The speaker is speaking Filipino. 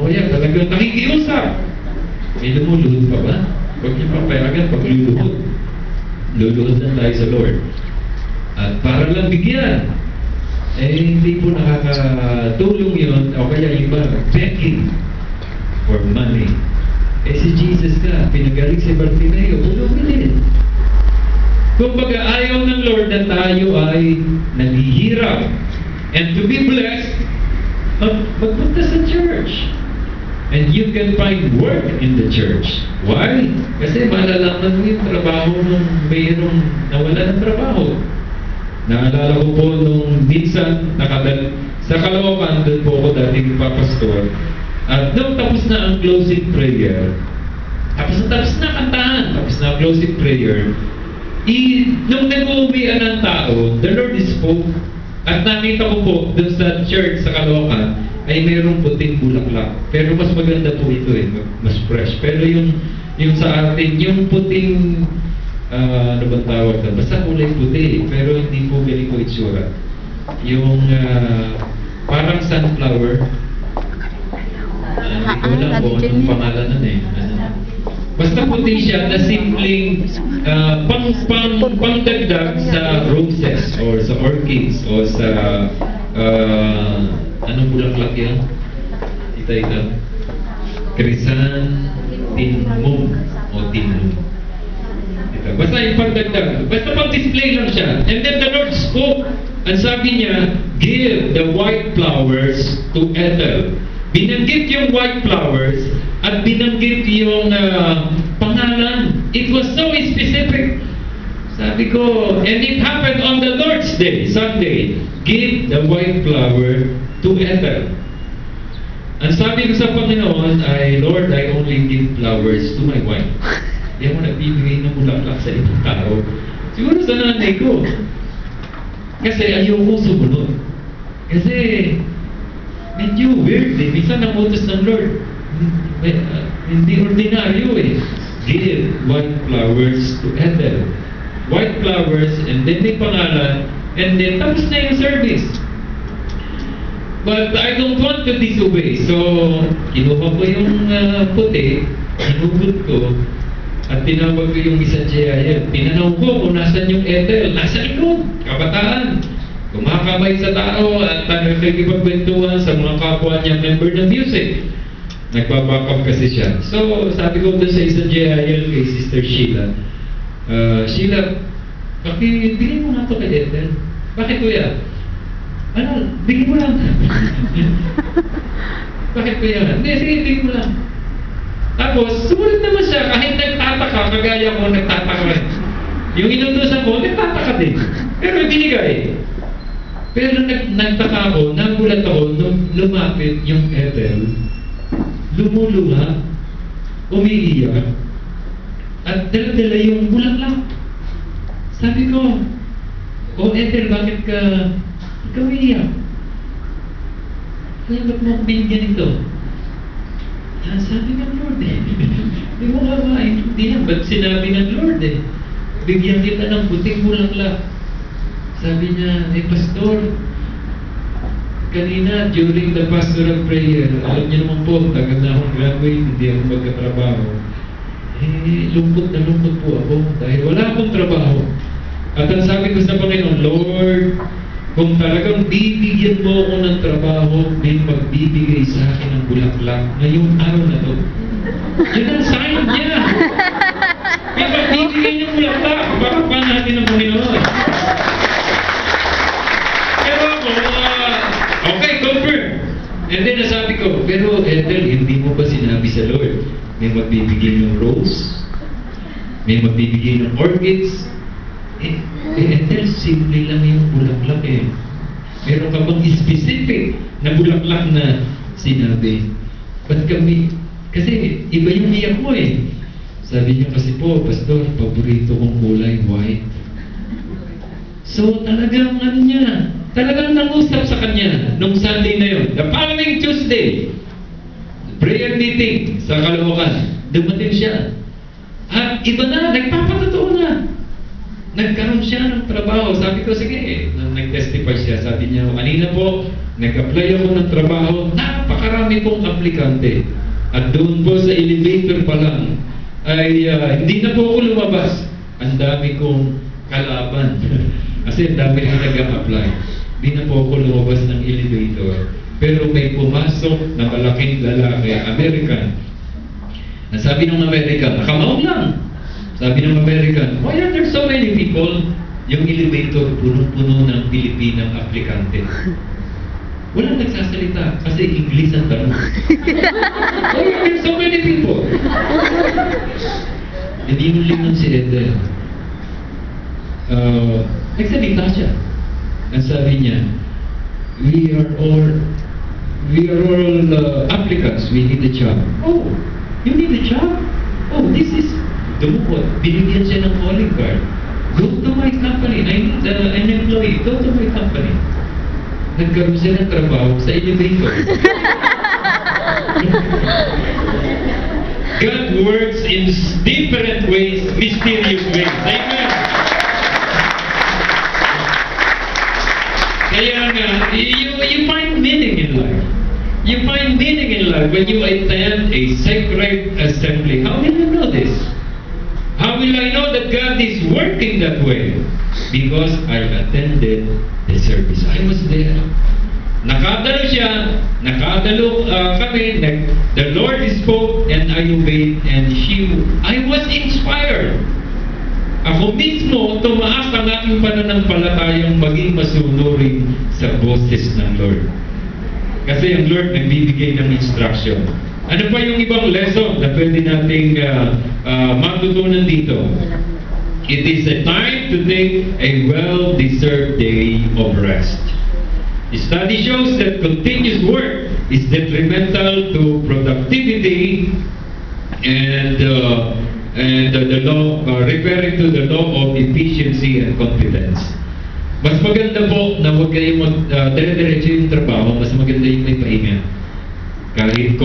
O kaya talagang nakikiusap. May lumuluhod pa ba? Huwag niyo papayagan pag luluhod. Luluhod na tayo sa Lord. At para lang bigyan, hindi po nakakatulong yun. O kaya iba, begging for money. Si Jesus ka, pinagaling si Bartimeo, tulungin din. Kung baga ayaw ng Lord na tayo ay naghihirap. And to be blessed, magpunta sa church. And you can find work in the church. Why? Kasi malalaman mo yung trabaho nung mayroong nawala ng trabaho. Naalala ko po nung minsan sa Caloocan, doon po ako dating papastor. At nung tapos na ang closing prayer, tapos na kantahan, tapos na ang closing prayer, nung nag-uuwian ng tao, the Lord spoke. At nakita ko po doon sa church sa Caloocan ay mayroong puting bulaklak. Pero mas maganda po ito mas fresh. Pero yung sa atin, yung puting ano bang tawag na? Basta kulay puti, pero hindi po ganito itsura. Yung parang sunflower. Hindi ko alam kung anong pangalan nun Basta puti siya na simpleng pangdagdag sa roses or sa orchids or sa anong bulaklak yan? Ito. Chrysanthemum o tinum. Basta yung pagdagdag. Basta pag-display lang siya. And then the Lord spoke. Ang sabi niya, give the white flowers to Ethel. Binanggit yung white flowers at binanggit yung pangalan. It was so specific. Sabi ko, and it happened on the Lord's Day, Sunday. Give the white flower to Ethel. Ang sabi ko sa Panginoon ay, Lord, I only give flowers to my wife. Hindi ako nagbibigay ng bulaklak sa ibang tao. Siguro sa nanay ko. Kasi ayoko sumunod. Kasi medyo weird Minsan namutos ng Lord. Hindi ordinaryo Give white flowers to Ethel. White flowers, and then may pangalan, and then tapos na yung service. But I don't want to disobey. So, kinuha ko yung puti, hinugot ko, at tinawag ko yung isa J.I.L. Tinanaw ko kung nasan yung Ethel. Nasa likod, kabataan. Kumakabay sa tao at nagkikipagkwentuhan sa mga kapwa niya member ng music. Nagpapakap kasi siya. So, sabi ko doon sa isa J.I.L. kay Sister Sheila, Sheila, bigyan mo nga ito kay Ethel. Bakit kuya? Bigyan mo lang. Bakit kuya? Hindi, sige, bigyan mo lang. Tapos, sumunod naman siya kahit nagtataka, kagaya ko nagtataka rin. Yung inutusan ko, nagtataka din. Pero binigay. Pero nagtaka ako, nagulat ako nung lumapit yung Ethel, lumuluha, umiiyak, at dala-dala yung bulaklak. Sabi ko, Ethel, bakit ka umiiyak? Kaya ba't mo ako binigyan ito? Sabi ng Lord Hindi mo nga maintindihan. Ba't sinabi ng Lord Bigyan kita ng puting bulaklak. Sabi niya, Pastor, kanina during the pastoral prayer, alam niyo naman po, tagal na akong graduate, hindi ako magkatrabaho. Lungkot na lungkot po ako dahil wala akong trabaho. At ang sabi ko sa Panginoon, Lord, kung talagang bibigyan mo ako ng trabaho, may magbibigay sa akin ng bulaklak ngayong araw na to. Yun ang sign niya. May magbibigay ng bulaklak. Baka pa natin ang Panginoon. Pero ako, okay, confirm. And then nasabi ko, pero Ethel, hindi mo ba sinabi sa Lord, may magbibigay ng rose? May magbibigay ng orchids? Ethel, simple lang yung bulaklak Meron ka bang specific na bulaklak na sinabi? Ba't kami? Kasi iba yung iyak mo Sabi niya kasi po, Pastor, paborito kong kulay, white. So talagang talagang nangusap sa kanya nung Sunday na yun. The following Tuesday, prayer meeting sa Caloocan, dumating siya. At iba na, nagpapatotoo na. nagkaroon siya ng trabaho. Sabi ko, sige, nag-testify siya. Sabi niya, kanina po, nag-apply ako ng trabaho, napakarami pong aplikante. At doon po sa elevator pa lang, ay hindi na po ako lumabas. Ang dami kong kalaban. Kasi ang dami na nag-apply. Hindi na po ako lumabas ng elevator. Pero may pumasok na malaking lalaki, American. Nasabi ng American, nakamaon lang. Sabi ng American, why are there so many people? Yung elevator, punong-puno ng Pilipinang aplikante. Walang nagsasalita kasi English ang tanong. Why are there so many people? Hindi mo lingon si Eden. Nagsalita siya. Ang sabi niya, we are all applicants. We need a job. Oh, you need a job? Oh, this is dumukot. Binigyan siya ng calling card. Go to my company. I need an employee. Go to my company. Nagkaroon siya ng trabaho sa elevator. God works in different ways, mysterious ways. Amen. Kaya nga, you find meaning in life. You find meaning in life when you attend a sacred assembly. How will you know this? How will I know that God is working that way? Because I attended the service. I was there. Nakadalo siya, nakadalo kami, the Lord spoke and I obeyed and I was inspired. Ako mismo, tumaas ang aking pananampalatayang maging masunurin sa boses ng Lord. Kasi ang Lord nagbibigay ng instruction. Ano pa yung ibang lesson na pwede nating matutunan dito? It is a time to take a well-deserved day of rest. The study shows that continuous work is detrimental to productivity and the law, referring to the law of efficiency and competence. Mas maganda po na huwag kayong dire-diretso yung trabaho, mas maganda yung may pahinga. Kahit